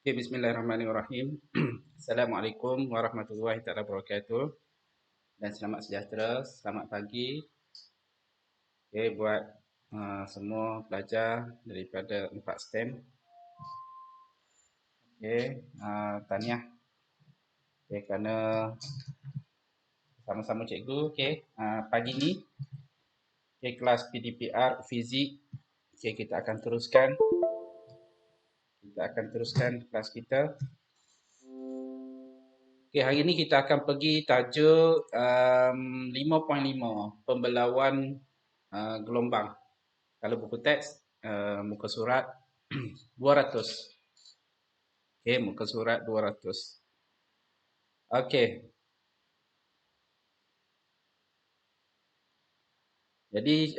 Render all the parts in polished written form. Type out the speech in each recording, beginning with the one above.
Oke, bismillahirrahmanirrahim. Assalamualaikum warahmatullahi wabarakatuh dan selamat sejahtera, selamat pagi. Oke, buat semua pelajar daripada 4 STEM. Oke, tahniah. Oke, kerana sama-sama cikgu. Oke, pagi ni kelas PDPR Fizik. Oke, kita akan teruskan. Kelas kita. Okey, hari ini kita akan pergi tajuk 5.5 pembelawan gelombang. Kalau buku teks muka surat 200. Okey, muka surat 200. Okey. Jadi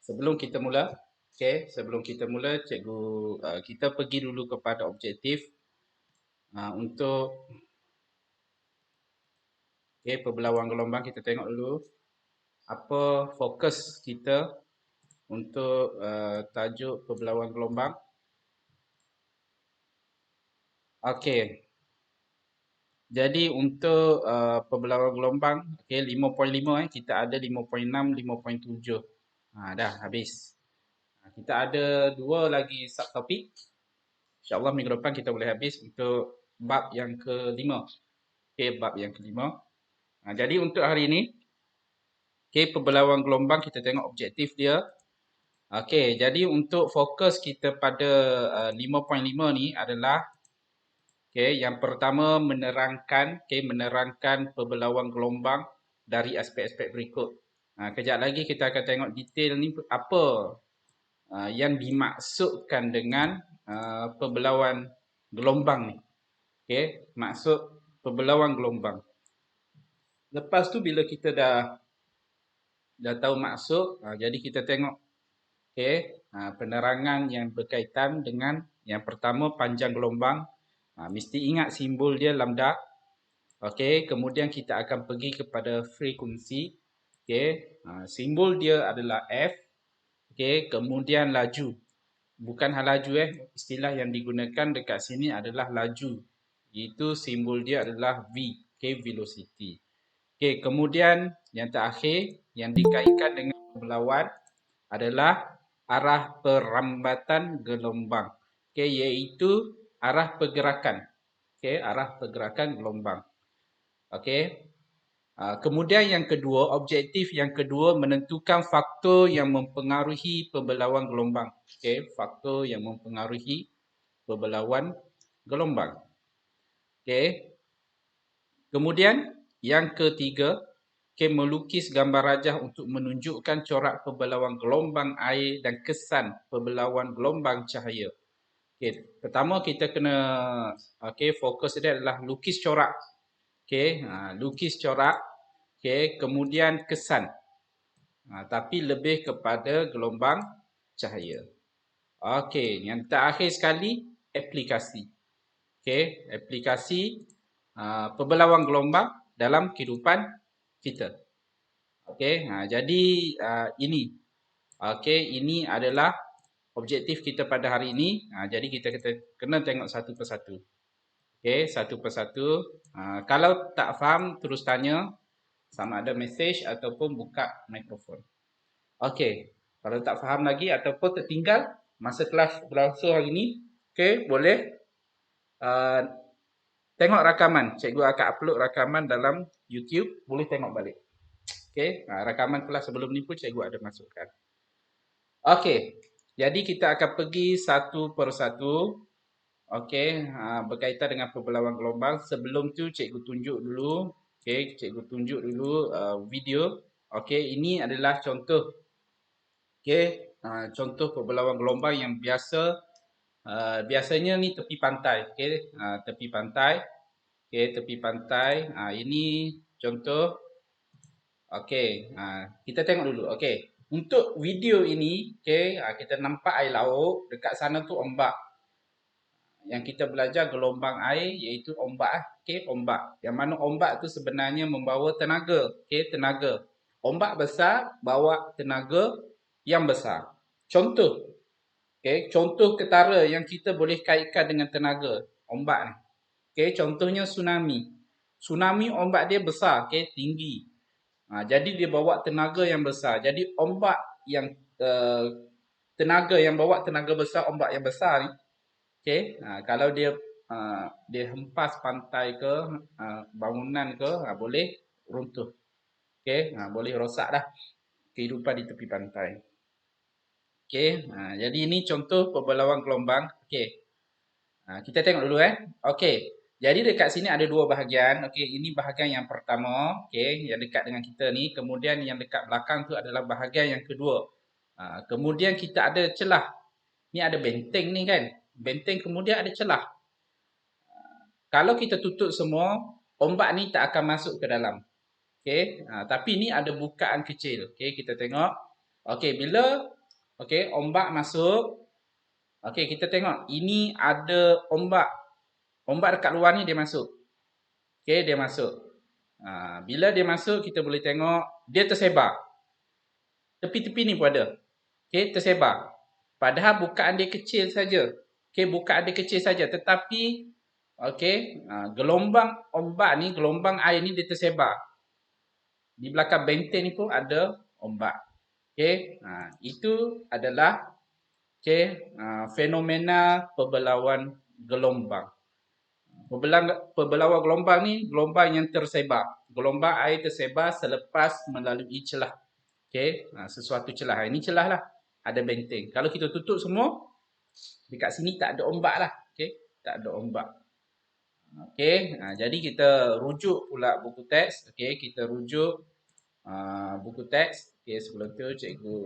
sebelum kita mula, cikgu kita pergi dulu kepada objektif untuk pembelawan gelombang. Kita tengok dulu apa fokus kita untuk tajuk pembelawan gelombang. Okey. Jadi untuk pembelawan gelombang, 5.5 kita ada 5.6, 5.7. Dah habis. Kita ada dua lagi subtopik. InsyaAllah minggu depan kita boleh habis untuk bab yang kelima. Bab yang kelima. Jadi untuk hari ini, pembelawan gelombang kita tengok objektif dia. Jadi untuk fokus kita pada 5.5 ni adalah yang pertama menerangkan pembelawan gelombang dari aspek-aspek berikut. Kejap lagi kita akan tengok detail ni apa yang dimaksudkan dengan pembelawan gelombang ni. Maksud pembelawan gelombang. Lepas tu bila kita dah tahu maksud, jadi kita tengok penerangan yang berkaitan dengan yang pertama panjang gelombang. Mesti ingat simbol dia lambda. Kemudian kita akan pergi kepada frekuensi. Simbol dia adalah F. Kemudian laju. Bukan hal laju istilah yang digunakan dekat sini adalah laju. Itu simbol dia adalah V. Velocity. Kemudian yang terakhir yang dikaitkan dengan pembelawan adalah arah perambatan gelombang. Iaitu arah pergerakan. Arah pergerakan gelombang. Kemudian yang kedua, objektif yang kedua menentukan faktor yang mempengaruhi pembelawan gelombang. Faktor yang mempengaruhi pembelawan gelombang. Kemudian yang ketiga, melukis gambar rajah untuk menunjukkan corak pembelawan gelombang air dan kesan pembelawan gelombang cahaya. Pertama kita kena fokus dia adalah lukis corak. Lukis corak. Kemudian kesan. Tapi lebih kepada gelombang cahaya. Yang terakhir sekali aplikasi. Aplikasi pembelawan gelombang dalam kehidupan kita. Jadi ini. Ini adalah objektif kita pada hari ini. Jadi kita kena tengok satu persatu. Satu persatu. Kalau tak faham terus tanya, sama ada message ataupun buka mikrofon. Kalau tak faham lagi ataupun tertinggal masa kelas berlangsung hari ini, boleh tengok rakaman. Cikgu akan upload rakaman dalam YouTube, boleh tengok balik. Rakaman kelas sebelum ni pun cikgu ada masukkan. Jadi kita akan pergi satu persatu. Berkaitan dengan pembelawan gelombang. Sebelum tu cikgu tunjuk dulu. Cikgu tunjuk dulu video. Ini adalah contoh. Contoh pembelawan gelombang yang biasanya ni tepi pantai. Tepi pantai. Tepi pantai. Ini contoh. Kita tengok dulu. Untuk video ini, kita nampak air laut. Dekat sana tu ombak. Yang kita belajar gelombang air iaitu ombak. Ombak. Yang mana ombak tu sebenarnya membawa tenaga. Tenaga. Ombak besar bawa tenaga yang besar. Contoh. Okey, contoh ketara yang kita boleh kaitkan dengan tenaga ombak ni. Okey, contohnya tsunami. Tsunami ombak dia besar, okey, tinggi. Jadi dia bawa tenaga yang besar. Jadi ombak yang uh, tenaga yang bawa tenaga besar, ombak yang besar ni, okey, kalau dia hempas pantai ke bangunan ke, boleh runtuh. Okey, boleh rosak dah kehidupan di tepi pantai. Okey, jadi ini contoh pembelawang gelombang. Okey, kita tengok dulu Okey, jadi dekat sini ada dua bahagian. Okey, ini bahagian yang pertama, okey, yang dekat dengan kita ni. Kemudian yang dekat belakang tu adalah bahagian yang kedua. Kemudian kita ada celah. Ni ada benteng ni kan. Benteng kemudian ada celah. Kalau kita tutup semua, ombak ni tak akan masuk ke dalam. Okey, tapi ni ada bukaan kecil. Okey, kita tengok. Okey, bila ombak masuk, okey, kita tengok. Ini ada ombak. Ombak dekat luar ni dia masuk. Okey, dia masuk. Bila dia masuk, kita boleh tengok dia tersebar. Tepi-tepi ni pun ada. Okey, tersebar. Padahal bukaan dia kecil saja. Okey, bukaan dia kecil saja, tetapi okey, gelombang ombak ni, gelombang air ni dia tersebar. Di belakang benteng ni pun ada ombak. Okey, itu adalah fenomena pembelauan gelombang. Pembelauan gelombang ni gelombang yang tersebar. Gelombang air tersebar selepas melalui celah. Okey, sesuatu celah. Ini celah lah. Ada benteng. Kalau kita tutup semua, dekat sini tak ada ombak lah. Okey, tak ada ombak. Okey, jadi kita rujuk pula buku teks. Okey, kita rujuk buku teks. Okey, sebelum tu cikgu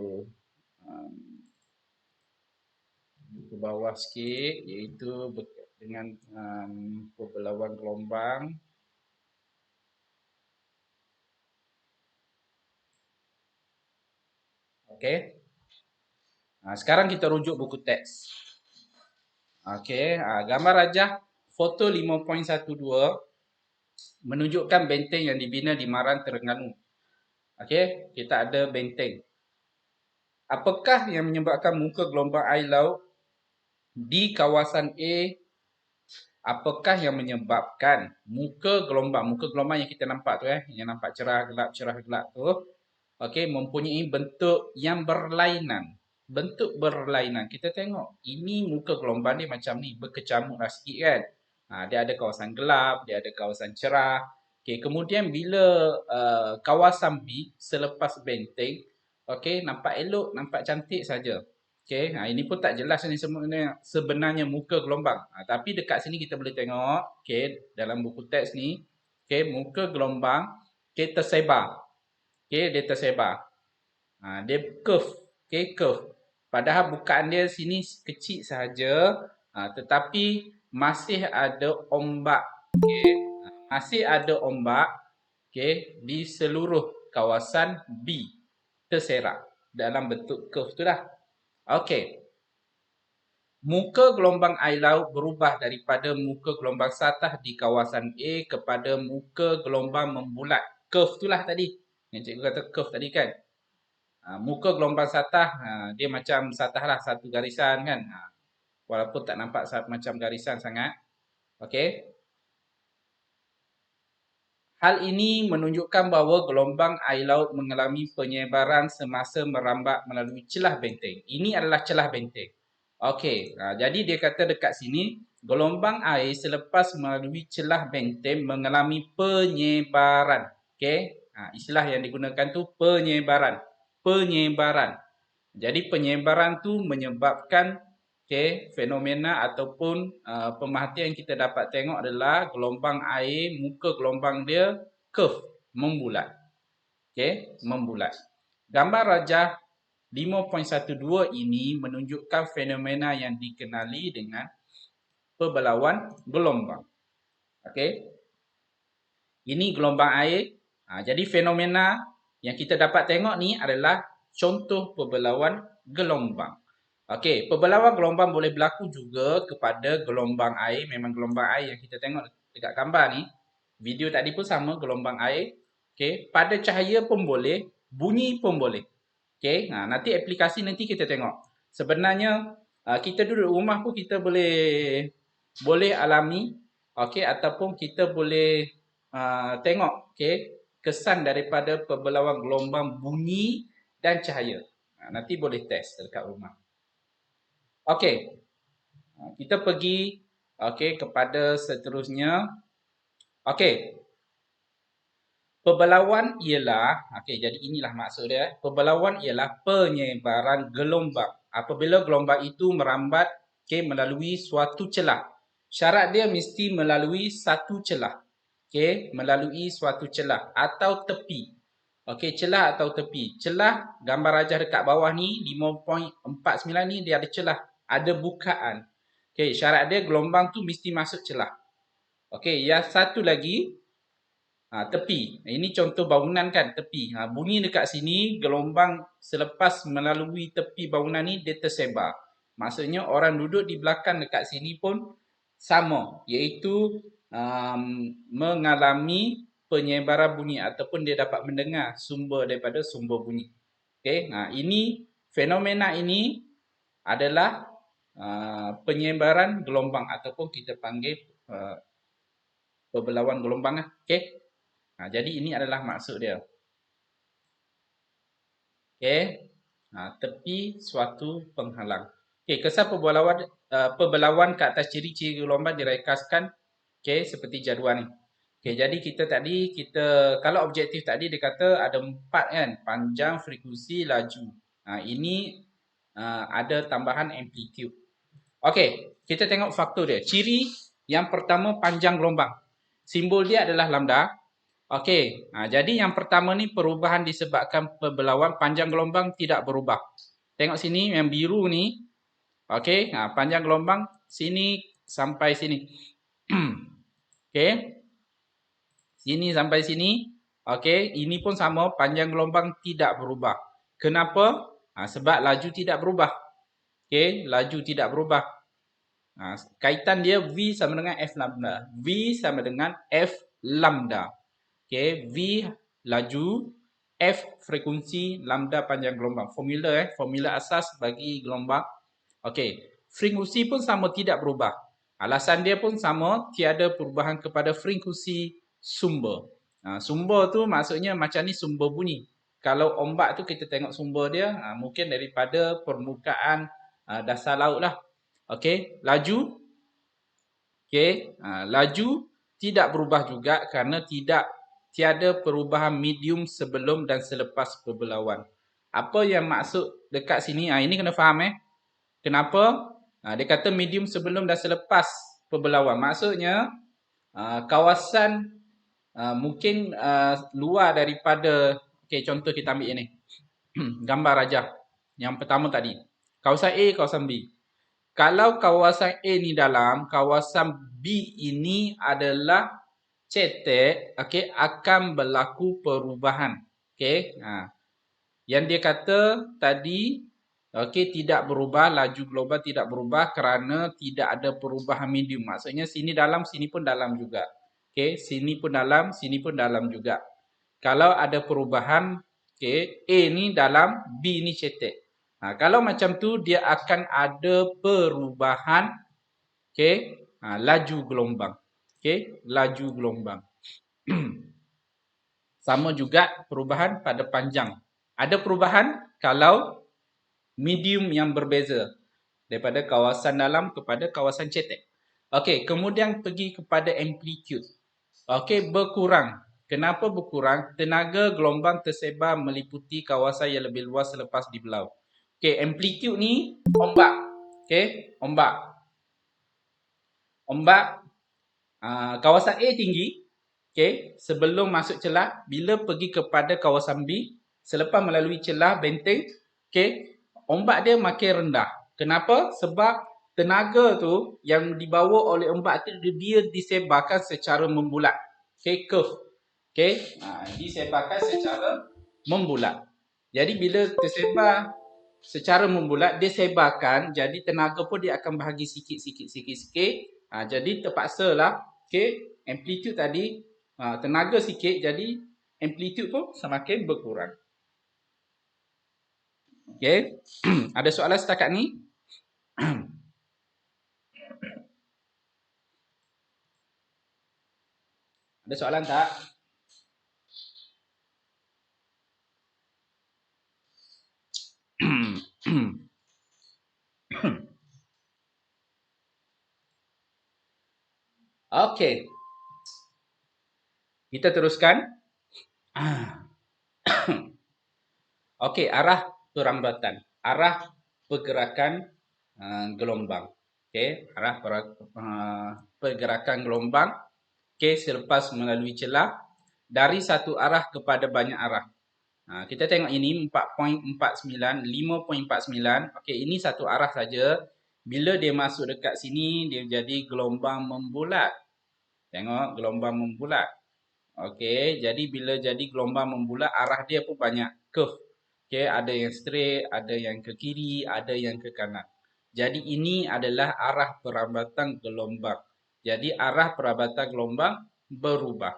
ke bawah sikit, iaitu dengan pembelauan gelombang. Okey. Sekarang kita rujuk buku teks. Okey, gambar rajah foto 5.12 menunjukkan benteng yang dibina di Marang Terengganu. Okey, kita ada benteng. Apakah yang menyebabkan muka gelombang air laut di kawasan A? Apakah yang menyebabkan muka gelombang yang kita nampak tu yang nampak cerah gelap tu, okey, mempunyai bentuk yang berlainan. Bentuk berlainan. Kita tengok ini muka gelombang ni macam ni, berkecamuk lah sikit kan. Dia ada kawasan gelap, dia ada kawasan cerah. Okey, kemudian bila kawasan B selepas benteng, okey, nampak elok, nampak cantik saja. Okey, ini pun tak jelas ni sebenarnya muka gelombang. Tapi dekat sini kita boleh tengok, okey, dalam buku teks ni, okey, muka gelombang okey tersebar. Okey, dia tersebar. Dia curve, okey, curve. Padahal bukaan dia sini kecil sahaja, tetapi masih ada ombak. Okey, masih ada ombak, okey, di seluruh kawasan B terserak dalam bentuk curve tu lah. Okey. Muka gelombang air laut berubah daripada muka gelombang satah di kawasan A kepada muka gelombang membulat. Curve tu lah tadi. Yang cikgu kata curve tadi kan. Muka gelombang satah, dia macam satah lah, satu garisan kan. Walaupun tak nampak macam garisan sangat. Okey. Hal ini menunjukkan bahawa gelombang air laut mengalami penyebaran semasa merambat melalui celah benteng. Ini adalah celah benteng. Okey, jadi dia kata dekat sini, gelombang air selepas melalui celah benteng mengalami penyebaran. Okey, istilah yang digunakan tu penyebaran. Penyebaran. Jadi penyebaran tu menyebabkan fenomena ataupun pemerhatian yang kita dapat tengok adalah gelombang air, muka gelombang dia curve, membulat. Okey, membulat. Gambar rajah 5.12 ini menunjukkan fenomena yang dikenali dengan pembelauan gelombang. Okey. Ini gelombang air. Jadi fenomena yang kita dapat tengok ni adalah contoh pembelauan gelombang. Okey, pembelauan gelombang boleh berlaku juga kepada gelombang air. Memang gelombang air yang kita tengok dekat gambar ni. Video tadi pun sama, gelombang air. Okey, pada cahaya pun boleh, bunyi pun boleh. Okey, nanti aplikasi nanti kita tengok. Sebenarnya kita duduk rumah pun kita boleh alami, okey, ataupun kita boleh tengok, okey, kesan daripada perbelawang gelombang bunyi dan cahaya. Nanti boleh test dekat rumah. Okey, kita pergi kepada seterusnya. Okey, perbelauan ialah, jadi inilah maksud dia. Perbelauan ialah penyebaran gelombang. Apabila gelombang itu merambat melalui suatu celah. Syarat dia mesti melalui satu celah. Melalui suatu celah atau tepi. Celah atau tepi. Celah, gambar rajah dekat bawah ni 5.49 ni dia ada celah, ada bukaan. Syarat dia gelombang tu mesti masuk celah. Yang satu lagi tepi. Ini contoh bangunan kan, tepi. Bunyi dekat sini, gelombang selepas melalui tepi bangunan ni dia tersebar. Maksudnya orang duduk di belakang dekat sini pun sama, iaitu mengalami penyebaran bunyi ataupun dia dapat mendengar sumber daripada sumber bunyi. Ini fenomena ini adalah penyebaran gelombang ataupun kita panggil perbelauan gelombang. Jadi ini adalah maksud dia. Tepi suatu penghalang. Kesan perbelauan ke atas ciri-ciri gelombang direkaskan seperti jadual ni. Jadi kita kalau objektif tadi dia kata ada 4 kan, panjang, frekuensi, laju. Ini ada tambahan amplitude. Kita tengok faktor dia. Ciri yang pertama panjang gelombang. Simbol dia adalah lambda. Jadi yang pertama ni perubahan disebabkan perbelauan, panjang gelombang tidak berubah. Tengok sini yang biru ni. Panjang gelombang sini sampai sini. Sini sampai sini. Ini pun sama, panjang gelombang tidak berubah. Kenapa? Sebab laju tidak berubah. Laju tidak berubah. Kaitan dia V sama dengan F lambda. V sama dengan F lambda. V laju, F frekuensi, lambda panjang gelombang. Formula asas bagi gelombang. Frekuensi pun sama, tidak berubah. Alasan dia pun sama, tiada perubahan kepada frekuensi sumber. Sumber tu maksudnya macam ni sumber bunyi. Kalau ombak tu kita tengok sumber dia, mungkin daripada permukaan dasar laut lah. Laju. Laju tidak berubah juga kerana tiada perubahan medium sebelum dan selepas perbelauan. Apa yang maksud dekat sini? Ini kena faham Kenapa? Dia kata medium sebelum dan selepas perbelauan. Maksudnya kawasan mungkin luar daripada contoh kita ambil ini. Gambar rajah yang pertama tadi. Kawasan A, kawasan B. Kalau kawasan A ni dalam, kawasan B ini adalah cetek, akan berlaku perubahan. Yang dia kata tadi, tidak berubah, laju global tidak berubah kerana tidak ada perubahan medium. Maksudnya sini dalam, sini pun dalam juga. Sini pun dalam juga. Kalau ada perubahan, A ni dalam, B ni cetek. Kalau macam tu, dia akan ada perubahan laju gelombang. Laju gelombang. Sama juga perubahan pada panjang. Ada perubahan kalau medium yang berbeza daripada kawasan dalam kepada kawasan cetek. Kemudian pergi kepada amplitude. Berkurang. Kenapa berkurang? Tenaga gelombang tersebar meliputi kawasan yang lebih luas selepas dibelau. Amplitude ni ombak. Ombak. Ombak kawasan A tinggi. Sebelum masuk celah, bila pergi kepada kawasan B, selepas melalui celah benteng, ombak dia makin rendah. Kenapa? Sebab tenaga tu yang dibawa oleh ombak tu dia disebarkan secara membulat. Curve. Disebarkan secara membulat. Jadi bila tersebar secara membulat, dia sebarkan, jadi tenaga pun dia akan bahagi sikit. Jadi terpaksalah amplitude tadi tenaga sikit, jadi amplitude pun semakin berkurang. Ada soalan setakat ni? Ada soalan tak? Okey, kita teruskan. Okey, arah perambatan, arah pergerakan gelombang. Okey, arah pergerakan gelombang. Okey, selepas melalui celah dari satu arah kepada banyak arah. Kita tengok ini 4.49, 5.49. Okey, ini satu arah saja. Bila dia masuk dekat sini, dia jadi gelombang membulat. Tengok, gelombang membulat. Okey, jadi bila jadi gelombang membulat, arah dia pun banyak curve. Okey, ada yang straight, ada yang ke kiri, ada yang ke kanan. Jadi ini adalah arah perambatan gelombang. Jadi arah perambatan gelombang berubah.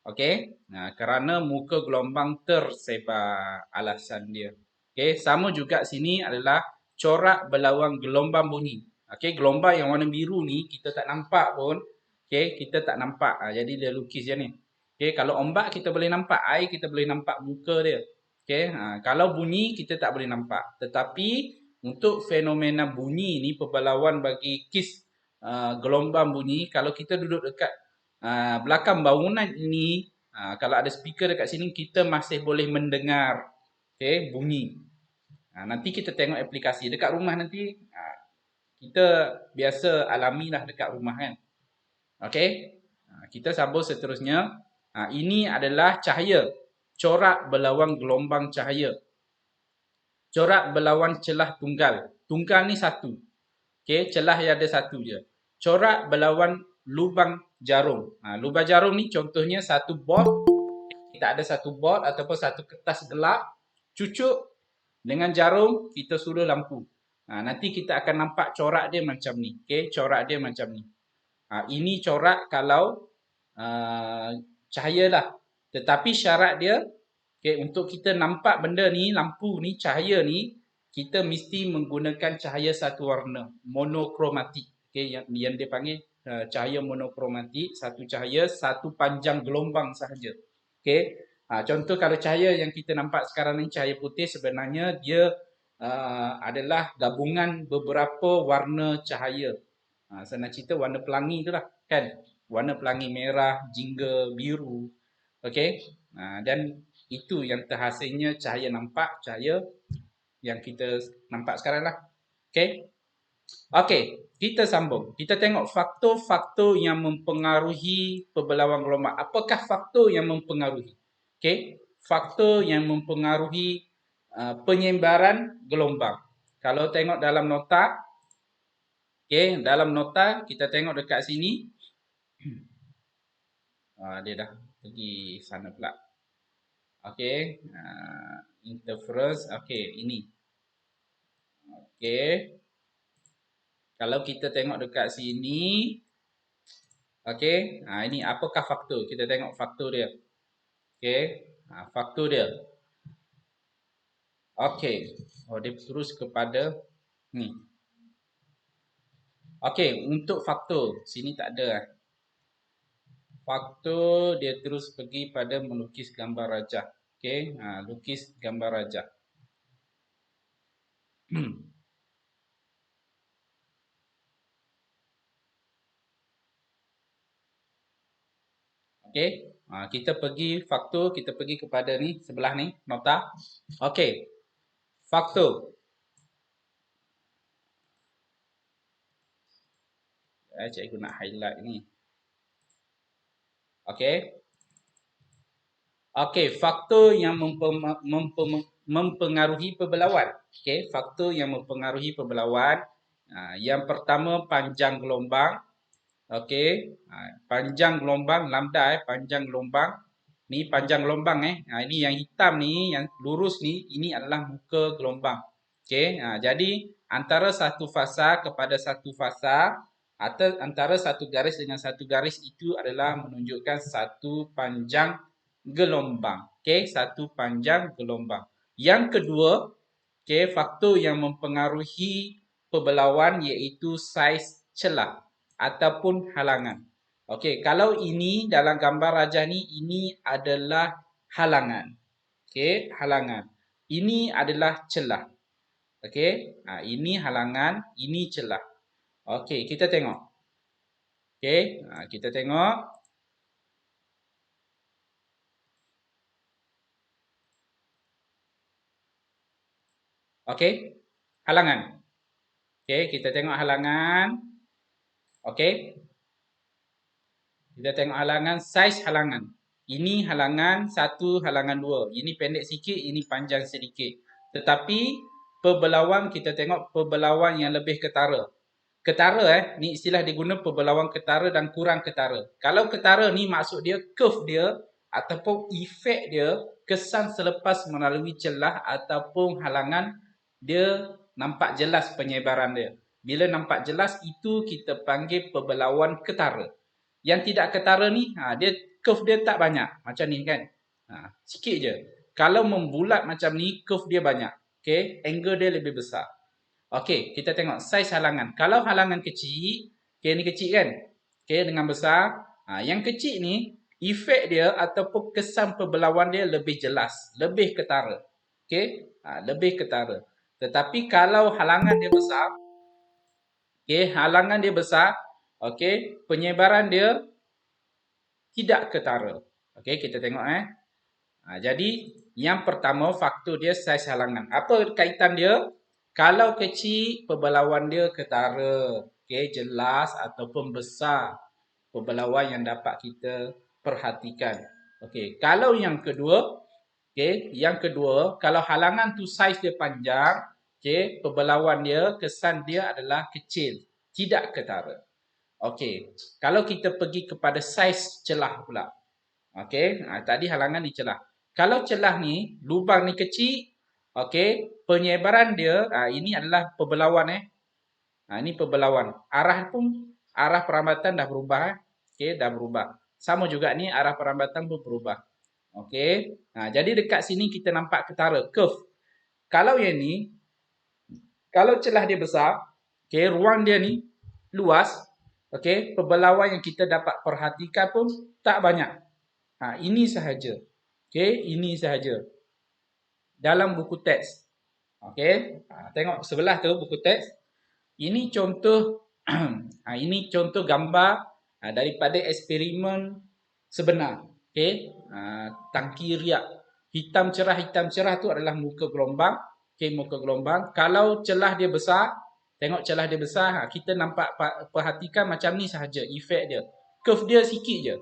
Okey, kerana muka gelombang tersebar, alasan dia. Okey, sama juga sini adalah corak berlawan gelombang bunyi. Okey, gelombang yang warna biru ni kita tak nampak pun. Okey, kita tak nampak. Jadi dia lukis je ni. Okey, kalau ombak kita boleh nampak, air kita boleh nampak muka dia. Okey, kalau bunyi kita tak boleh nampak. Tetapi untuk fenomena bunyi ni, perbalauan bagi kis gelombang bunyi, kalau kita duduk dekat belakang bangunan ini, kalau ada speaker dekat sini, kita masih boleh mendengar bunyi. Nanti kita tengok aplikasi dekat rumah nanti. Kita biasa alamilah dekat rumah kan. Okey, kita sambung seterusnya. Ini adalah cahaya, corak berlawan gelombang cahaya. Corak berlawan celah tunggal. Tunggal ni satu. Okey, celah yang ada satu je. Corak berlawan lubang jarum. Lubang jarum ni contohnya satu board. Kita ada satu board ataupun satu kertas gelap. Cucuk dengan jarum, kita suruh lampu. Nanti kita akan nampak corak dia macam ni. Okey, corak dia macam ni. Ini corak kalau cahaya lah. Tetapi syarat dia, okay, untuk kita nampak benda ni, lampu ni, cahaya ni, kita mesti menggunakan cahaya satu warna, monokromatik. Okay, yang dia panggil cahaya monokromatik, satu cahaya, satu panjang gelombang sahaja. Okay, contoh kalau cahaya yang kita nampak sekarang ni, cahaya putih, sebenarnya dia adalah gabungan beberapa warna cahaya. Senang cerita warna pelangi tu lah, kan? Warna pelangi merah, jingga, biru. Okey. Dan itu yang terhasilnya cahaya nampak, cahaya yang kita nampak sekarang lah. Okey. Okey, kita sambung. Kita tengok faktor-faktor yang mempengaruhi perbelawang gelombang. Apakah faktor yang mempengaruhi? Okey, faktor yang mempengaruhi penyebaran gelombang. Kalau tengok dalam nota, okey, dalam nota kita tengok dekat sini. Dia dah pergi sana pula. Okey, interference. Okey, ini. Okey. Kalau kita tengok dekat sini, okey, ini apakah faktor? Kita tengok faktor dia. Okey, faktor dia. Okey, dia terus kepada ni. Okey, untuk faktor, sini tak ada. Faktor dia terus pergi pada melukis gambar rajah. Okey, lukis gambar rajah. Okey, kita pergi faktor, kita pergi kepada ni, sebelah ni, nota. Okey, faktor. Cikgu nak highlight ni. Okey. Okey, faktor yang mempengaruhi perbelauan. Okey, faktor yang mempengaruhi perbelauan. Yang pertama, panjang gelombang. Okey, panjang gelombang, lambda panjang gelombang. Ni panjang gelombang Ini yang hitam ni, yang lurus ni, ini adalah muka gelombang. Okey, jadi antara satu fasa kepada satu fasa atau antara satu garis dengan satu garis itu adalah menunjukkan satu panjang gelombang. Okey, satu panjang gelombang. Yang kedua, okey, faktor yang mempengaruhi perbelauan iaitu saiz celah ataupun halangan. Okey, kalau ini dalam gambar rajah ni, ini adalah halangan. Okey, halangan. Ini adalah celah. Okey, ini halangan, ini celah. Okey, kita tengok. Okey, kita tengok. Okey, halangan. Okey, kita tengok halangan. Okey, kita tengok halangan, saiz halangan. Ini halangan 1, halangan 2. Ini pendek sikit, ini panjang sedikit. Tetapi perbelawang kita tengok perbelawang yang lebih ketara. Ketara ni istilah diguna perbelawang ketara dan kurang ketara. Kalau ketara ni maksud dia curve dia ataupun efek dia kesan selepas melalui celah ataupun halangan dia nampak jelas penyebaran dia. Bila nampak jelas itu kita panggil perbelawang ketara. Yang tidak ketara ni dia curve dia tak banyak macam ni kan. Sikit je. Kalau membulat macam ni curve dia banyak. Okey, angle dia lebih besar. Okey, kita tengok saiz halangan. Kalau halangan kecil, okey ni kecil kan? Okey, dengan besar. Yang kecil ni, efek dia ataupun kesan perbelawang dia lebih jelas, lebih ketara. Okey, lebih ketara. Tetapi kalau halangan dia besar, okey, halangan dia besar, okey, penyebaran dia tidak ketara. Okey, kita tengok jadi yang pertama faktor dia saiz halangan. Apa kaitan dia? Kalau kecil, perbelawang dia ketara. Okey, jelas ataupun besar perbelawang yang dapat kita perhatikan. Okey, kalau yang kedua, kalau halangan tu saiz dia panjang, okey, perbelawang dia, kesan dia adalah kecil, tidak ketara. Okey, kalau kita pergi kepada saiz celah pula. Okey, tadi halangan ni celah. Kalau celah ni, lubang ni kecil, okey, penyebaran dia, ini adalah perbelawang ini perbelawang. Arah perambatan dah berubah Okey, dah berubah. Sama juga ni arah perambatan pun berubah. Okey. Jadi dekat sini kita nampak ketara, curve. Kalau yang ni, kalau celah dia besar, okey, ruang dia ni luas, okey, perbelawang yang kita dapat perhatikan pun tak banyak. Ini sahaja. Okey, ini sahaja. Dalam buku teks. Okey, tengok sebelah tu buku teks. Ini contoh ini contoh gambar daripada eksperimen sebenar. Okey, tangki riak. Hitam cerah tu adalah muka gelombang. Okey, muka gelombang. Kalau celah dia besar, tengok celah dia besar, kita nampak perhatikan macam ni sahaja efek dia. Curve dia sikit je.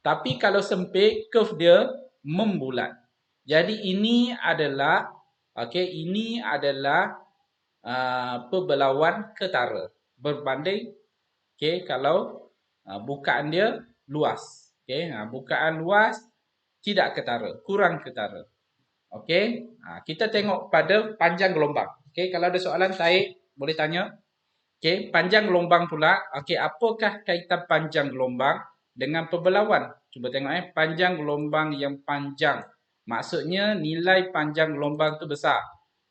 Tapi kalau sempit, curve dia membulat. Jadi ini adalah perbelawang ketara berbanding kalau bukaan dia luas. Bukaan luas tidak ketara, kurang ketara. Kita tengok pada panjang gelombang. Kalau ada soalan Taib boleh tanya. Panjang gelombang pula. Apakah kaitan panjang gelombang dengan perbelawang? Cuba tengok panjang gelombang yang panjang. Maksudnya nilai panjang gelombang tu besar.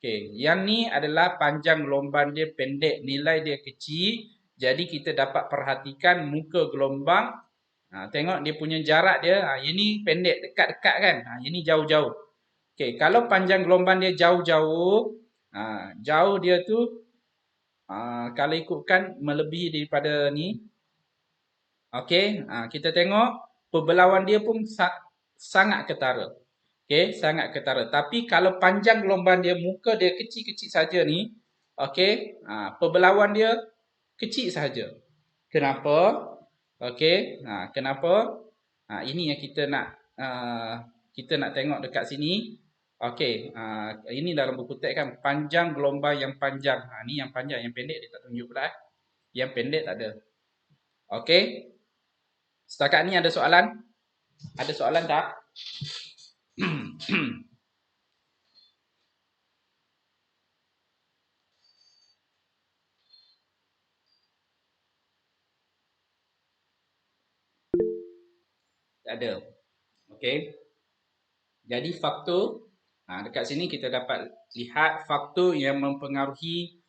Yang ni adalah panjang gelombang dia pendek, nilai dia kecil. Jadi kita dapat perhatikan muka gelombang. Tengok dia punya jarak dia. Yang ni pendek, dekat-dekat kan. Yang ni jauh-jauh. Kalau panjang gelombang dia jauh-jauh, jauh dia tu kalau ikutkan melebihi daripada ni. Kita tengok perbelawang dia pun sangat ketara. Sangat ketara. Tapi kalau panjang gelombang dia, muka dia kecil-kecil saja ni, perbelawang dia kecil saja. Kenapa? Kenapa? Ini yang kita nak tengok dekat sini. Ini dalam buku teks kan, panjang gelombang yang panjang. Ni yang panjang, yang pendek dia tak tunjuk pula. Yang pendek tak ada. Setakat ni ada soalan? Ada soalan tak? Tak ada. Jadi faktor dekat sini kita dapat lihat faktor yang mempengaruhi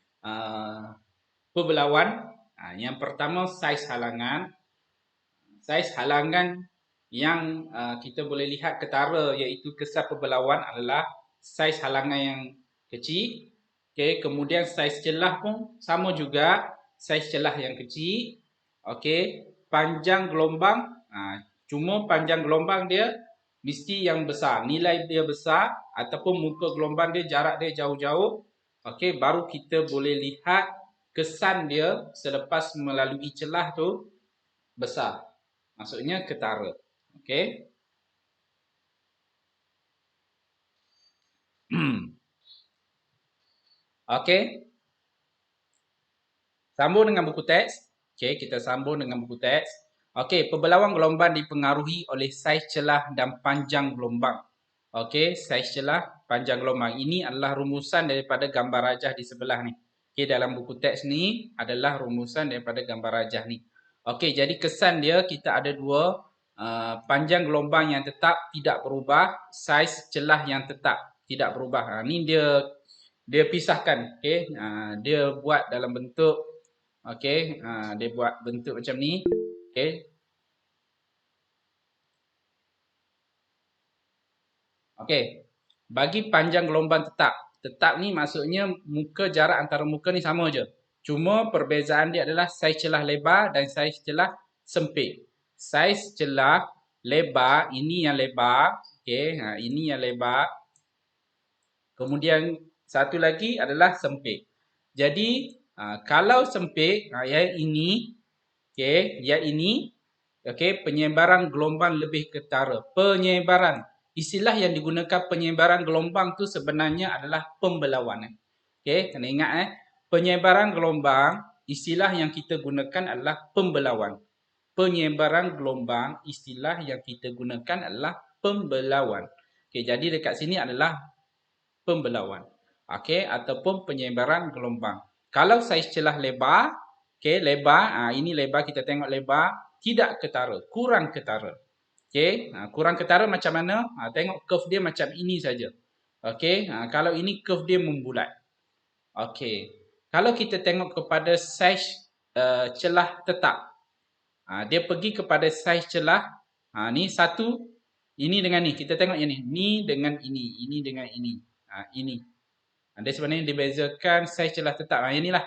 perbelawang. Yang pertama saiz halangan. Saiz halangan yang kita boleh lihat ketara iaitu kesan perbelauan adalah saiz halangan yang kecil. Okey, kemudian saiz celah pun sama juga, saiz celah yang kecil. Okey, panjang gelombang, cuma panjang gelombang dia mesti yang besar, nilai dia besar ataupun muka gelombang dia jarak dia jauh-jauh. Okey, baru kita boleh lihat kesan dia selepas melalui celah tu besar. Maksudnya ketara. Okey. Okey. Sambung dengan buku teks. Okey, kita sambung dengan buku teks. Okey, perbelauan gelombang dipengaruhi oleh saiz celah dan panjang gelombang. Okey, saiz celah, panjang gelombang. Ini adalah rumusan daripada gambar rajah di sebelah ni. Okey, dalam buku teks ni adalah rumusan daripada gambar rajah ni. Okey, jadi kesan dia kita ada dua. Panjang gelombang yang tetap tidak berubah, saiz celah yang tetap tidak berubah. Ni dia pisahkan, okey. Dia buat dalam bentuk, okey, dia buat bentuk macam ni, okey. Okey. Bagi panjang gelombang tetap. Tetap ni maksudnya muka jarak antara muka ni sama je. Cuma perbezaan dia adalah saiz celah lebar dan saiz celah sempit. Saiz celah lebar, ini yang lebar, okey, ini yang lebar. Kemudian satu lagi adalah sempit. Jadi kalau sempit, yang ini, okey, yang ini, okey, penyebaran gelombang lebih ketara. Penyebaran, istilah yang digunakan penyebaran gelombang tu sebenarnya adalah pembelauan. Okey, kena ingat penyebaran gelombang, istilah yang kita gunakan adalah pembelauan. Penyebaran gelombang, istilah yang kita gunakan adalah pembelauan. Okey, jadi dekat sini adalah pembelauan. Okey, ataupun penyebaran gelombang. Kalau saiz celah lebar, okey, lebar, ini lebar, kita tengok lebar, tidak ketara, kurang ketara. Okey, kurang ketara macam mana? Tengok curve dia macam ini saja. Okey, kalau ini curve dia membulat. Okey, kalau kita tengok kepada saiz celah tetap, dia pergi kepada saiz celah, ni satu, ini dengan ni, kita tengok yang ni, ni dengan ini dengan ini, ini. Dia sebenarnya dibezakan saiz celah tetap. Yang inilah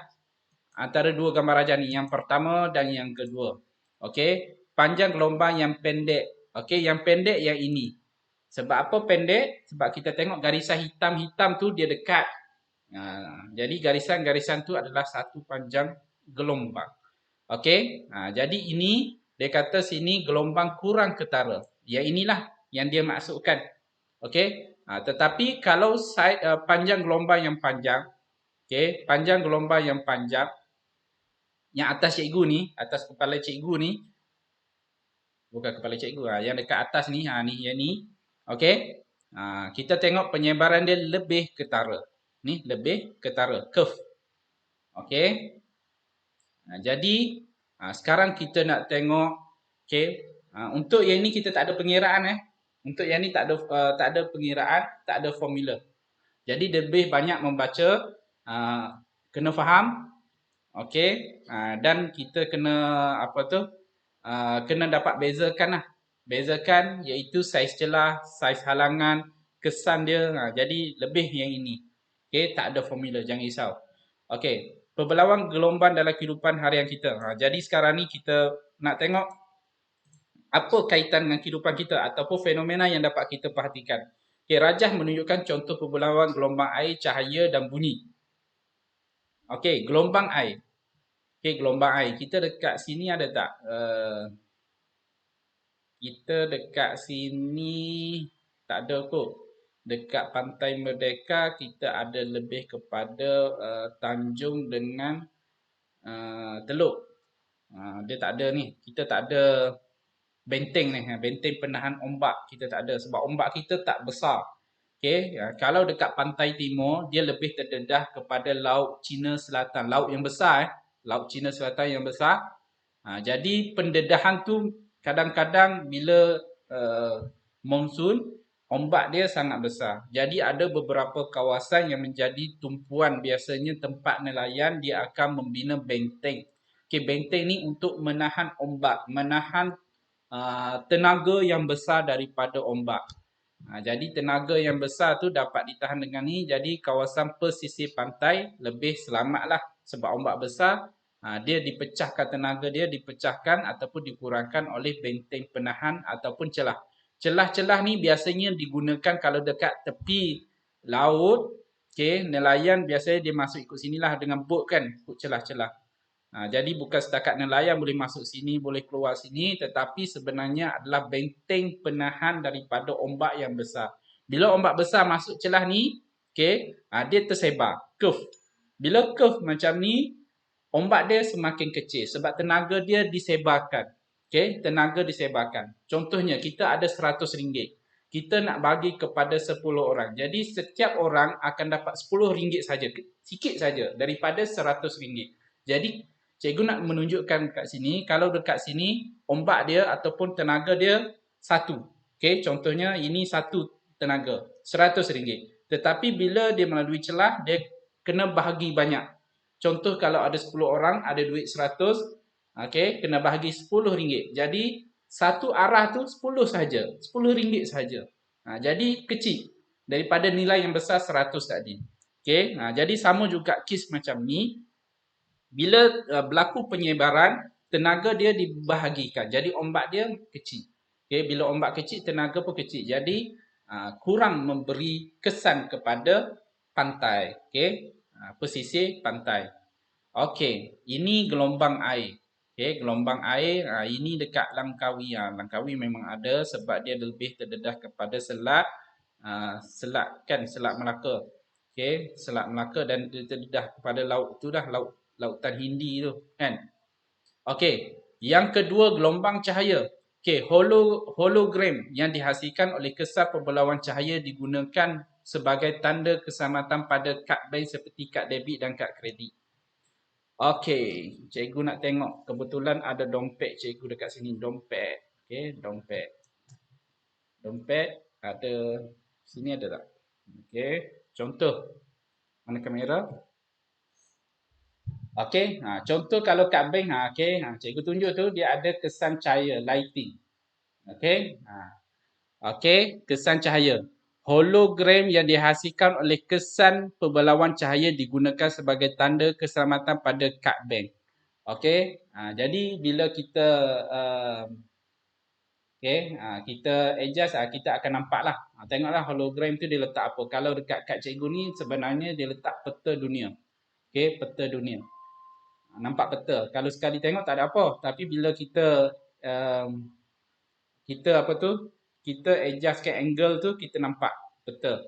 antara dua gambar rajah ni, yang pertama dan yang kedua. Okey, panjang gelombang yang pendek. Okey, yang pendek yang ini. Sebab apa pendek? Sebab kita tengok garisan hitam-hitam tu dia dekat. Jadi garisan-garisan tu adalah satu panjang gelombang. Okey, jadi ini dia kata sini gelombang kurang ketara. Yang inilah yang dia maksudkan. Okey, tetapi kalau panjang gelombang yang panjang, okey, panjang gelombang yang panjang, yang atas cikgu ni, atas kepala cikgu ni, bukan kepala cikgu, yang dekat atas ni, ni yang ni, okey, kita tengok penyebaran dia lebih ketara. Ni lebih ketara, curve. Okey, jadi sekarang kita nak tengok, okey, untuk yang ni kita tak ada pengiraan Untuk yang ni tak ada pengiraan, tak ada formula. Jadi lebih banyak membaca, kena faham, okey, dan kita kena apa tu? Kena dapat bezakan lah. Bezakan iaitu saiz celah, saiz halangan, kesan dia. Jadi lebih yang ini. Okey, tak ada formula, jangan risau. Okey, perbelauan gelombang dalam kehidupan harian kita. Jadi sekarang ni kita nak tengok apa kaitan dengan kehidupan kita ataupun fenomena yang dapat kita perhatikan. Okey, rajah menunjukkan contoh perbelauan gelombang air, cahaya dan bunyi. Okey, gelombang air. Okey, gelombang air. Kita dekat sini ada tak? Kita dekat sini tak ada kot. Dekat Pantai Merdeka kita ada lebih kepada Tanjung dengan Teluk. Dia tak ada ni. Kita tak ada benteng ni, benteng penahan ombak kita tak ada sebab ombak kita tak besar. Okey, kalau dekat pantai timur dia lebih terdedah kepada Laut Cina Selatan, laut yang besar Laut Cina Selatan yang besar. Jadi pendedahan tu kadang-kadang bila monsun ombak dia sangat besar. Jadi ada beberapa kawasan yang menjadi tumpuan, biasanya tempat nelayan dia akan membina benteng. Okey, benteng ni untuk menahan ombak, menahan tenaga yang besar daripada ombak. Jadi tenaga yang besar tu dapat ditahan dengan ni. Jadi kawasan pesisir pantai lebih selamatlah sebab ombak besar. Dia dipecahkan, tenaga dia dipecahkan ataupun dikurangkan oleh benteng penahan ataupun celah. Celah-celah ni biasanya digunakan kalau dekat tepi laut. Okay, nelayan biasanya dia masuk ikut sinilah dengan bot kan, ikut celah-celah. Jadi bukan setakat nelayan boleh masuk sini, boleh keluar sini, tetapi sebenarnya adalah benteng penahan daripada ombak yang besar. Bila ombak besar masuk celah ni, okay, dia tersebar, curve. Bila curve macam ni, ombak dia semakin kecil sebab tenaga dia disebarkan. Okay, tenaga disebarkan. Contohnya, kita ada RM100. Kita nak bagi kepada 10 orang. Jadi, setiap orang akan dapat RM10 saja. Sikit saja daripada RM100. Jadi, cikgu nak menunjukkan kat sini, kalau dekat sini, ombak dia ataupun tenaga dia satu. Okay, contohnya ini satu tenaga, RM100. Tetapi bila dia melalui celah, dia kena bahagi banyak. Contoh kalau ada 10 orang, ada duit 100, okay, kena bahagi RM10. Jadi, satu arah tu 10 saja, RM10 saja. Jadi, kecil daripada nilai yang besar 100 tadi. Okay, jadi sama juga kes macam ni. Bila berlaku penyebaran, tenaga dia dibahagikan. Jadi ombak dia kecil. Okay, bila ombak kecil, tenaga pun kecil. Jadi kurang memberi kesan kepada pantai. Okay, pesisir pantai. Okey, ini gelombang air. Okay, gelombang air ini dekat Langkawi. Langkawi memang ada sebab dia lebih terdedah kepada Selat Melaka. Okay, Selat Melaka dan dia terdedah kepada laut tu dah, lautan Hindi tu kan. Okey, yang kedua gelombang cahaya. Okey, hologram yang dihasilkan oleh kesar pembelauan cahaya digunakan sebagai tanda keselamatan pada kad bank seperti kad debit dan kad kredit. Okey, cikgu nak tengok, kebetulan ada dompet cikgu dekat sini, dompet. Okey, dompet. Dompet ada sini ada tak? Okey, contoh. Mana kamera? Okey, contoh kalau kad bank, okey, cikgu tunjuk tu dia ada kesan cahaya, lighting. Okey, okey, kesan cahaya. Hologram yang dihasilkan oleh kesan pembelauan cahaya digunakan sebagai tanda keselamatan pada kad bank. Okey, jadi bila kita kita adjust, kita akan nampaklah. Tengoklah hologram tu dia letak apa. Kalau dekat kad cikgu ni sebenarnya dia letak peta dunia. Okey, peta dunia. Nampak peta. Kalau sekali tengok tak ada apa. Tapi bila kita kita adjustkan angle tu, kita nampak peta.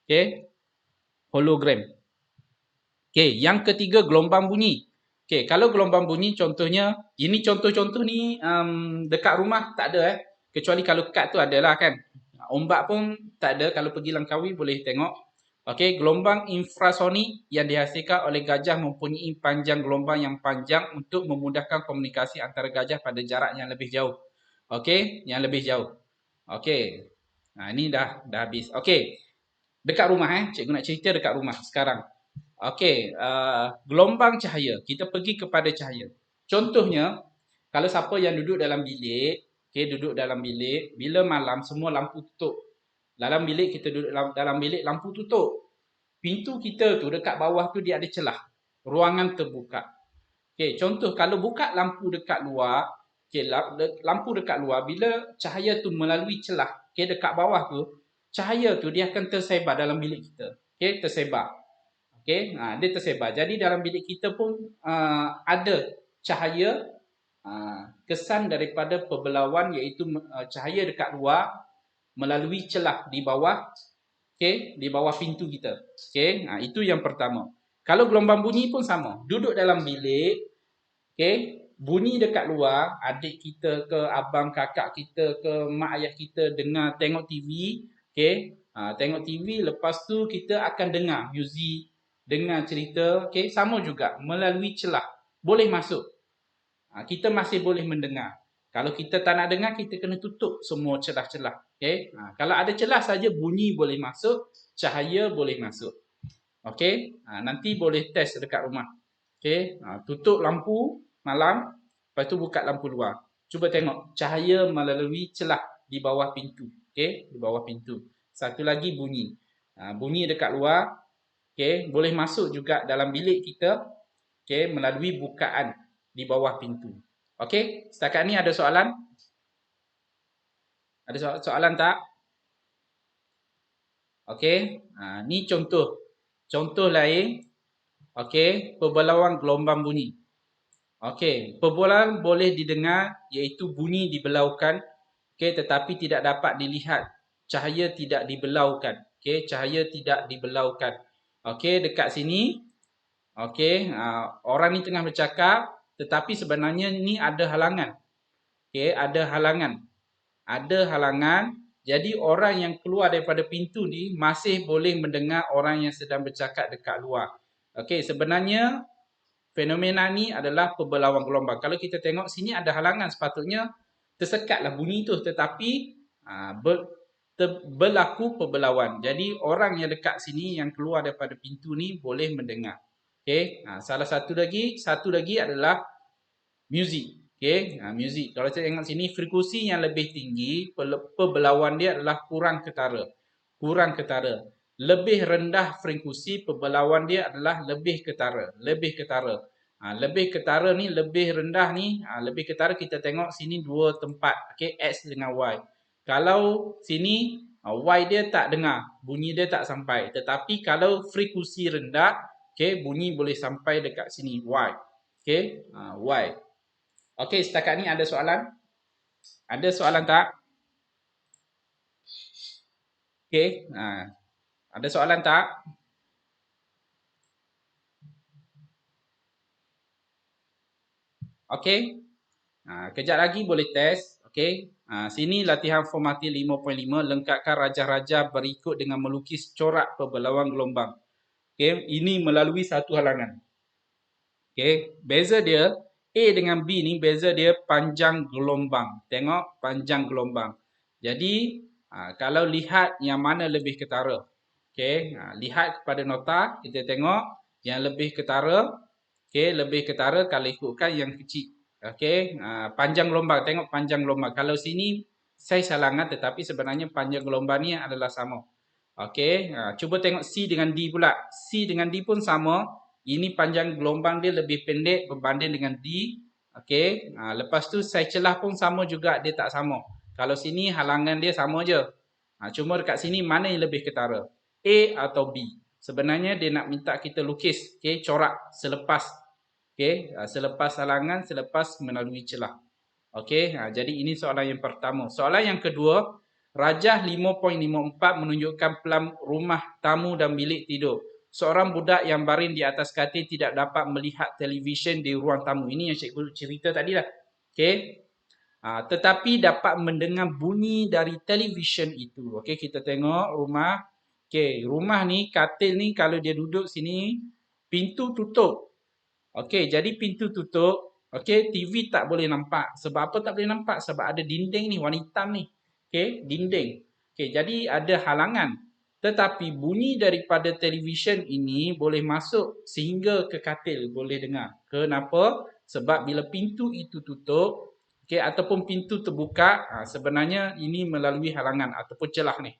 Okey. Hologram. Okey, yang ketiga gelombang bunyi. Okey, kalau gelombang bunyi contohnya, ini contoh-contoh ni dekat rumah tak ada kecuali kalau kad tu adalah kan. Ombak pun tak ada, kalau pergi Langkawi boleh tengok. Okey, gelombang infrasonik yang dihasilkan oleh gajah mempunyai panjang gelombang yang panjang untuk memudahkan komunikasi antara gajah pada jarak yang lebih jauh. Okey, yang lebih jauh. Okey. Ini dah habis. Okey. Dekat rumah cikgu nak cerita dekat rumah sekarang. Okey, gelombang cahaya. Kita pergi kepada cahaya. Contohnya, kalau siapa yang duduk dalam bilik, duduk dalam bilik, bila malam semua lampu tutup. Dalam bilik kita duduk dalam bilik, lampu tutup. Pintu kita tu dekat bawah tu dia ada celah. Ruangan terbuka. Okey, contoh kalau buka lampu dekat luar, lampu dekat luar, bila cahaya tu melalui celah, dekat bawah tu, cahaya tu dia akan tersebar dalam bilik kita. Okey, tersebar. Okey, dia tersebar. Jadi dalam bilik kita pun ada cahaya kesan daripada pembelauan iaitu cahaya dekat luar melalui celah di bawah, di bawah pintu kita. Okey, itu yang pertama. Kalau gelombang bunyi pun sama. Duduk dalam bilik, bunyi dekat luar, adik kita ke, abang kakak kita ke, mak ayah kita dengar tengok TV, tengok TV, lepas tu kita akan dengar muzik, dengar cerita, sama juga melalui celah. Boleh masuk. Kita masih boleh mendengar. Kalau kita tak nak dengar, kita kena tutup semua celah-celah. Kalau ada celah saja, bunyi boleh masuk, cahaya boleh masuk. Nanti boleh test dekat rumah. Tutup lampu malam, lepas tu buka lampu luar. Cuba tengok cahaya melalui celah di bawah pintu. Okey, di bawah pintu. Satu lagi bunyi. Bunyi dekat luar. Okey, boleh masuk juga dalam bilik kita. Okey, melalui bukaan di bawah pintu. Okey, setakat ni ada soalan? Ada soalan tak? Okey, ni contoh. Contoh lain. Okey, perbelauan gelombang bunyi. Okey, perbelauan boleh didengar iaitu bunyi dibelaukan. Okey, tetapi tidak dapat dilihat. Cahaya tidak dibelaukan. Okey, cahaya tidak dibelaukan. Okey, dekat sini. Okey, orang ni tengah bercakap. Tetapi sebenarnya ni ada halangan. Okey, ada halangan. Ada halangan. Jadi orang yang keluar daripada pintu ni masih boleh mendengar orang yang sedang bercakap dekat luar. Okey, sebenarnya fenomena ni adalah perbelauan gelombang. Kalau kita tengok sini ada halangan, sepatutnya tersekatlah bunyi tu, tetapi berlaku perbelauan. Jadi orang yang dekat sini yang keluar daripada pintu ni boleh mendengar. Okey, satu lagi adalah muzik. Okey, muzik. Kalau kita tengok sini frekuensi yang lebih tinggi, perbelauan dia adalah kurang ketara. Kurang ketara. Lebih rendah frekuensi, perbelauan dia adalah lebih ketara. Lebih ketara. Lebih ketara ni, lebih rendah ni, lebih ketara kita tengok sini dua tempat. Okey, X dengan Y. Kalau sini Y dia tak dengar, bunyi dia tak sampai. Tetapi kalau frekuensi rendah, okey, bunyi boleh sampai dekat sini Y. Okey, Y. Okey, setakat ni ada soalan? Ada soalan tak? Okey, ada soalan tak? Okey. Kejap lagi boleh test. Okey. Sini latihan formatif 5.5 lengkapkan rajah-rajah berikut dengan melukis corak perbelauan gelombang. Okey, ini melalui satu halangan. Okey, beza dia A dengan B ni beza dia panjang gelombang. Tengok panjang gelombang. Jadi, kalau lihat yang mana lebih ketara. Okey, lihat kepada nota, kita tengok yang lebih ketara. Okey, lebih ketara kalau ikutkan yang kecil. Okey, panjang gelombang. Tengok panjang gelombang. Kalau sini saiz halangan tetapi sebenarnya panjang gelombang ni adalah sama. Okey, cuba tengok C dengan D pula. C dengan D pun sama. Ini panjang gelombang dia lebih pendek berbanding dengan D. Okey, lepas tu saiz celah pun sama juga, dia tak sama. Kalau sini halangan dia sama je. Cuma dekat sini mana yang lebih ketara? A atau B? Sebenarnya dia nak minta kita lukis, okey, corak selepas. Okey, selepas halangan, selepas melalui celah. Okey, jadi ini soalan yang pertama. Soalan yang kedua, rajah 5.54 menunjukkan pelam rumah tamu dan bilik tidur. Seorang budak yang baring di atas katil tidak dapat melihat televisyen di ruang tamu. Ini yang cikgu cerita tadi lah. Okey. Tetapi dapat mendengar bunyi dari televisyen itu. Okey, kita tengok rumah. Okey, rumah ni, katil ni kalau dia duduk sini, pintu tutup. Okey, jadi pintu tutup. Okey, TV tak boleh nampak. Sebab apa tak boleh nampak? Sebab ada dinding ni, warna hitam ni. Okey, dinding. Okey, jadi ada halangan. Tetapi bunyi daripada televisyen ini boleh masuk sehingga ke katil, boleh dengar. Kenapa? Sebab bila pintu itu tutup, okey, ataupun pintu terbuka, sebenarnya ini melalui halangan ataupun celah ni.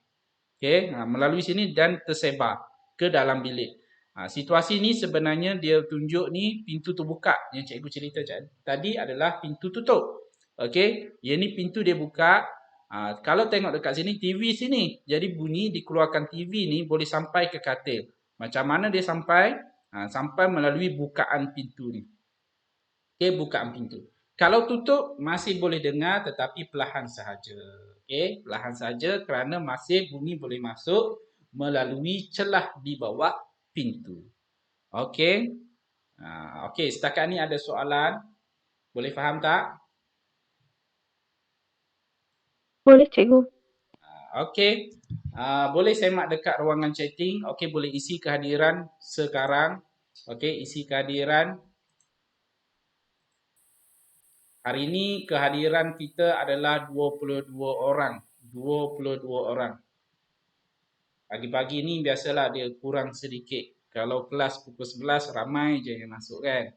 Okey, melalui sini dan tersebar ke dalam bilik. Situasi ni sebenarnya dia tunjuk ni pintu terbuka yang cikgu cerita tadi adalah pintu tutup. Okey, yang ni pintu dia buka. Kalau tengok dekat sini TV sini. Jadi bunyi dikeluarkan TV ni boleh sampai ke katil. Macam mana dia sampai? Sampai melalui bukaan pintu ni. Okey, bukaan pintu. Kalau tutup masih boleh dengar tetapi perlahan sahaja. Okey, perlahan sahaja kerana masih bunyi boleh masuk melalui celah di bawah pintu. Okey. Okey, setakat ni ada soalan. Boleh faham tak? Boleh, cikgu. Okey. Boleh semak dekat ruangan chatting. Okey, boleh isi kehadiran sekarang. Okey, isi kehadiran. Hari ini kehadiran kita adalah 22 orang. 22 orang. Pagi-pagi ni biasalah dia kurang sedikit. Kalau kelas pukul 11 ramai je yang masuk kan.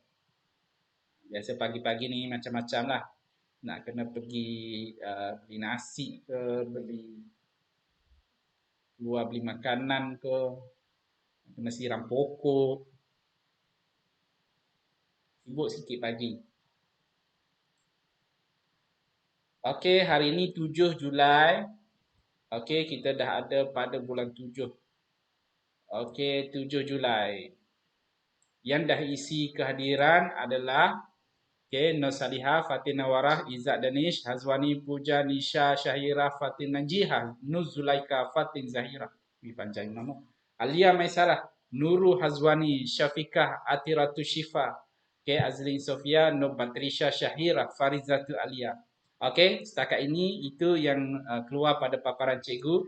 Biasa pagi-pagi ni macam-macam lah. nak kena pergi beli nasi ke, keluar beli makanan ke, kena siram pokok, sibuk sikit pagi. Okey, hari ini 7 Julai. Okey, kita dah ada pada bulan 7. Okey, 7 Julai. Yang dah isi kehadiran adalah Nur Salihah, Fatin Nawarah, Izzat Danish, Hazwani, Puja, Nisha, Syahira, Fatin Najihah, Nur Zulaika, Fatin Zahira. Ini panjang nama. Alia Maisarah, Nurul Hazwani, Syafiqah, Atiratu Syifa, Azlin Sofia, Nur Batrisha, Syahira, Farizatu Alia. Okey, setakat ini itu yang keluar pada paparan cikgu.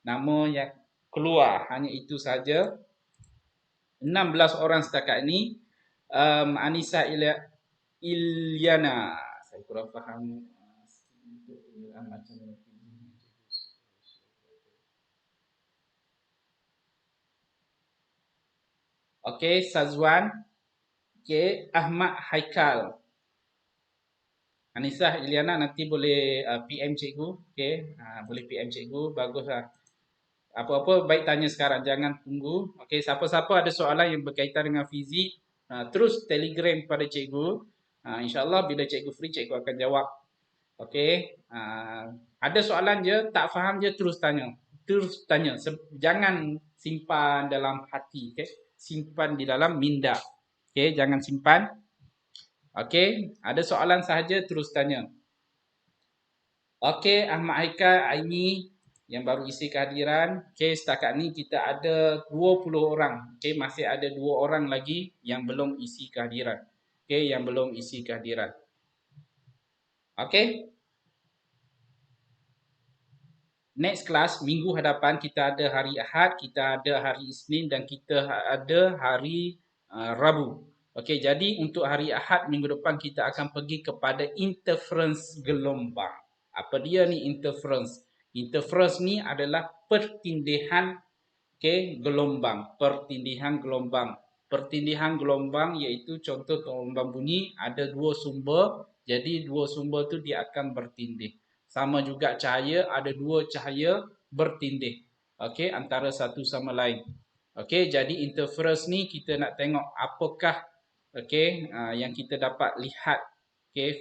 Nama yang keluar hanya itu saja. 16 orang setakat ini. Anissa Ilyana. Saya kurang faham macam mana. Okey, Sazwan. Okey, Ahmad Haikal. Anissa Ilyana nanti boleh PM cikgu. Okey, boleh PM cikgu. Baguslah. Apa-apa baik tanya sekarang, jangan tunggu. Okey, siapa-siapa ada soalan yang berkaitan dengan fizik, terus Telegram pada cikgu. InsyaAllah bila cikgu free, cikgu akan jawab. Okey, ada soalan je, tak faham je, terus tanya. Terus tanya, jangan simpan dalam hati. Okay? Simpan di dalam minda. Okey, jangan simpan. Okey, ada soalan sahaja, terus tanya. Okey, Ahmad Haikal, Aini yang baru isi kehadiran. Okey, setakat ni kita ada 20 orang. Okey, masih ada 2 orang lagi yang belum isi kehadiran. Okey, yang belum isi kehadiran. Okey. Next class, minggu hadapan kita ada hari Ahad, kita ada hari Isnin dan kita ada hari Rabu. Okey, jadi untuk hari Ahad minggu depan kita akan pergi kepada interference gelombang. Apa dia ni interference? Interference ni adalah pertindihan gelombang. Pertindihan gelombang. Pertindihan gelombang iaitu contoh gelombang bunyi ada 2 sumber. Jadi 2 sumber tu dia akan bertindih. Sama juga cahaya, ada 2 cahaya bertindih. Okey, antara satu sama lain. Okey, jadi interference ni kita nak tengok apakah yang kita dapat lihat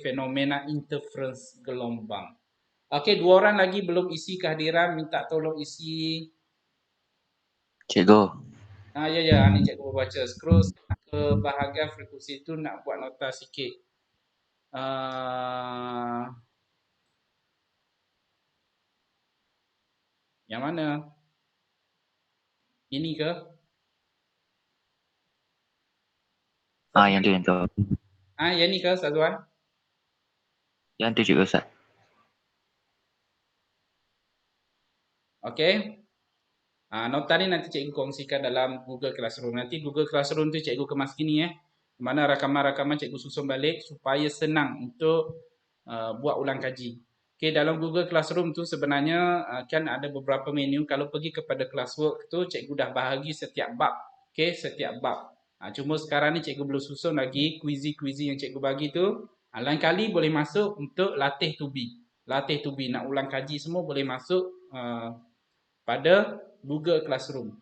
fenomena interference gelombang. Okey, 2 orang lagi belum isi kehadiran, minta tolong isi. Cikgu. Ya, ni cikgu baca. Scroll ke bahagian frekuensi tu nak buat nota sikit. Yang mana? Ini ke? Yang tu, yang tu. Yang ni ke, Sazwan? Yang tu cikgu Ustaz. Okey. Nota ni nanti cikgu kongsikan dalam Google Classroom. Nanti Google Classroom tu cikgu kemas gini mana rakaman-rakaman cikgu susun balik supaya senang untuk buat ulang kaji. Okey, dalam Google Classroom tu sebenarnya kan ada beberapa menu. Kalau pergi kepada classwork tu cikgu dah bahagi setiap bab. Okey, setiap bab. Cuma sekarang ni cikgu belum susun lagi kuizi-kuizi yang cikgu bagi tu. Lain kali boleh masuk untuk latih to be. Latih to be nak ulang kaji semua boleh masuk pada Google Classroom.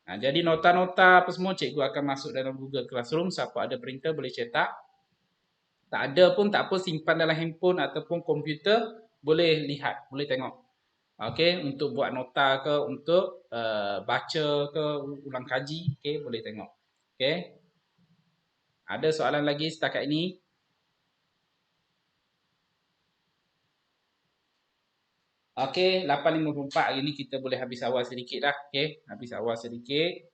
Jadi nota-nota apa semua cikgu akan masuk dalam Google Classroom. Siapa ada printer boleh cetak. Tak ada pun tak apa, simpan dalam handphone ataupun komputer, boleh lihat, boleh tengok. Okey, untuk buat nota ke, untuk baca ke, ulang kaji, okey, boleh tengok. Okey. Ada soalan lagi setakat ini? Okey, 8.54 hari ni kita boleh habis awal sedikit dah. Okey, habis awal sedikit.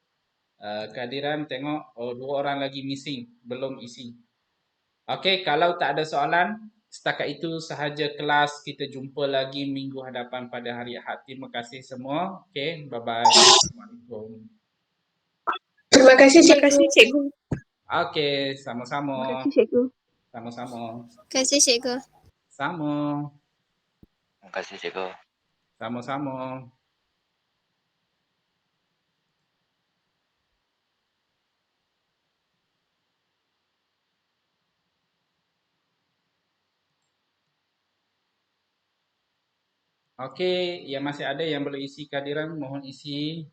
Kehadiran tengok 2 orang lagi missing, belum isi. Okey, kalau tak ada soalan, setakat itu sahaja kelas. Kita jumpa lagi minggu hadapan pada hari Ahad. Terima kasih semua. Okey, bye-bye. Assalamualaikum. Terima kasih Terima kasih cikgu. cikgu. Okey, Terima sama-sama. kasih cikgu. Sama-sama. Terima kasih cikgu. Sama. Terima kasih cikgu. Sama-sama. Oke, yang masih ada yang belum isi kehadiran, mohon isi.